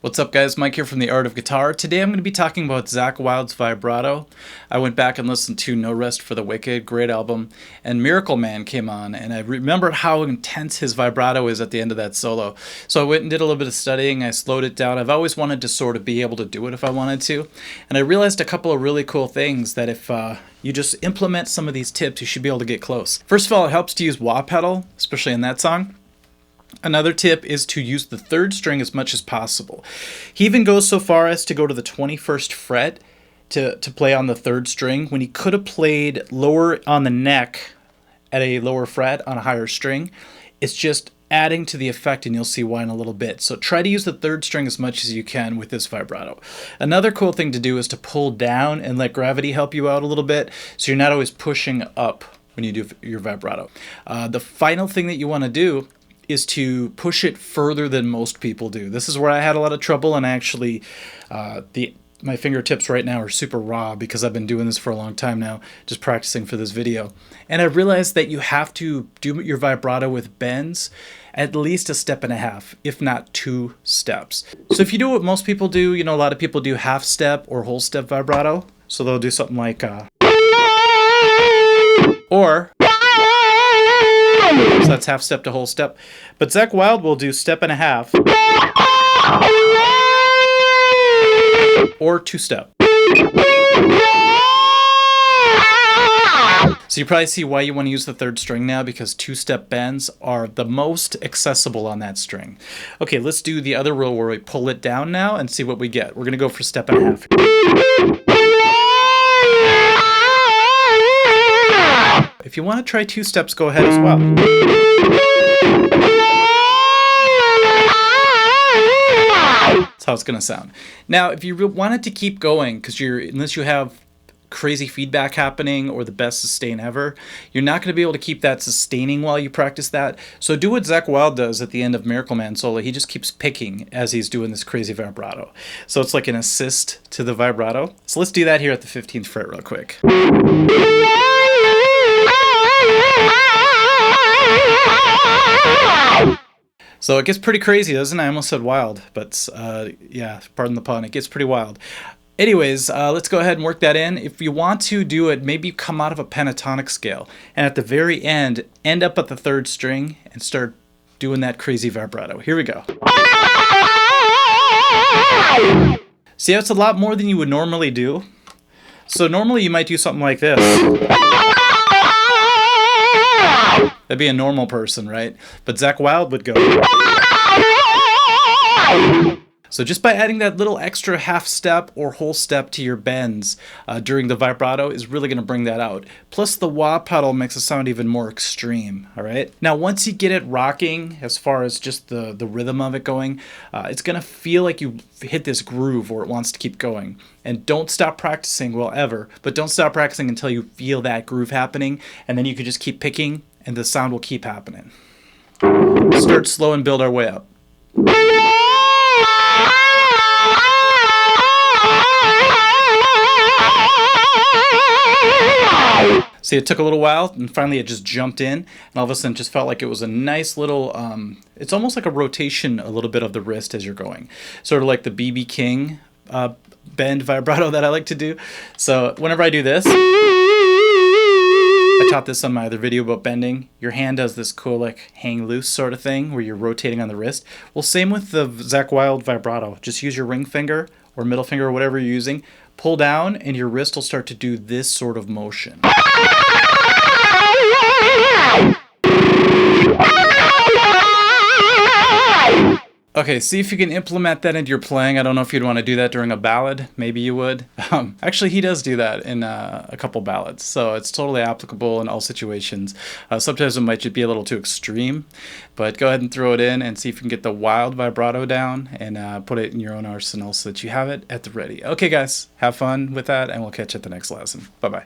What's up guys, Mike here from The Art of Guitar. Today I'm going to be talking about Zakk Wylde's Vibrato. I went back and listened to No Rest for the Wicked, great album, and Miracle Man came on, and I remembered how intense his vibrato is at the end of that solo. So I went and did a little bit of studying, I slowed it down. I've always wanted to sort of be able to do it if I wanted to, and I realized a couple of really cool things that if you just implement some of these tips, you should be able to get close. First of all, it helps to use wah pedal, especially in that song. Another tip is to use the third string as much as possible. He even goes so far as to go to the 21st fret to play on the third string when he could have played lower on the neck at a lower fret on a higher string. It's just adding to the effect, and you'll see why in a little bit. So try to use the third string as much as you can with this vibrato. Another cool thing to do is to pull down and let gravity help you out a little bit, so you're not always pushing up when you do your vibrato. The final thing that you want to do is to push it further than most people do. This is where I had a lot of trouble, and actually my fingertips right now are super raw because I've been doing this for a long time now, just practicing for this video. And I realized that you have to do your vibrato with bends at least a step and a half, if not 2 steps. So if you do what most people do, you know, a lot of people do half step or whole step vibrato. So they'll do something like or so that's half step to whole step. But Zakk Wylde will do step and a half or 2 step. So you probably see why you want to use the third string now, because 2-step bends are the most accessible on that string. Okay, let's do the other rule where we pull it down now and see what we get. We're going to go for step and a half. If you want to try 2 steps, go ahead as well. That's how it's going to sound. Now, if you wanted to keep going, because unless you have crazy feedback happening or the best sustain ever, you're not going to be able to keep that sustaining while you practice that. So do what Zakk Wylde does at the end of Miracle Man solo. He just keeps picking as he's doing this crazy vibrato. So it's like an assist to the vibrato. So let's do that here at the 15th fret real quick. So it gets pretty crazy, doesn't it? I almost said wild, but yeah, pardon the pun, it gets pretty wild. Anyways, let's go ahead and work that in. If you want to do it, maybe come out of a pentatonic scale, and at the very end up at the 3rd string and start doing that crazy vibrato. Here we go. See how it's a lot more than you would normally do? So normally you might do something like this. That'd be a normal person, right? But Zakk Wylde would go. So just by adding that little extra half step or whole step to your bends during the vibrato is really going to bring that out. Plus the wah pedal makes it sound even more extreme, all right? Now once you get it rocking, as far as just the rhythm of it going, it's going to feel like you hit this groove where it wants to keep going. And don't stop practicing, well, ever, but don't stop practicing until you feel that groove happening, and then you can just keep picking and the sound will keep happening. Start slow and build our way up. See, it took a little while, and finally it just jumped in, and all of a sudden it just felt like it was a nice little, it's almost like a rotation a little bit of the wrist as you're going. Sort of like the B.B. King bend vibrato that I like to do. So whenever I do this, I taught this on my other video about bending. Your hand does this cool like hang loose sort of thing where you're rotating on the wrist. Well, same with the Zakk Wylde vibrato. Just use your ring finger or middle finger or whatever you're using. Pull down and your wrist will start to do this sort of motion. Okay, see if you can implement that into your playing. I don't know if you'd want to do that during a ballad. Maybe you would. Actually, he does do that in a couple ballads, so it's totally applicable in all situations. Sometimes it might just be a little too extreme, but go ahead and throw it in and see if you can get the wild vibrato down and put it in your own arsenal so that you have it at the ready. Okay, guys, have fun with that, and we'll catch you at the next lesson. Bye-bye.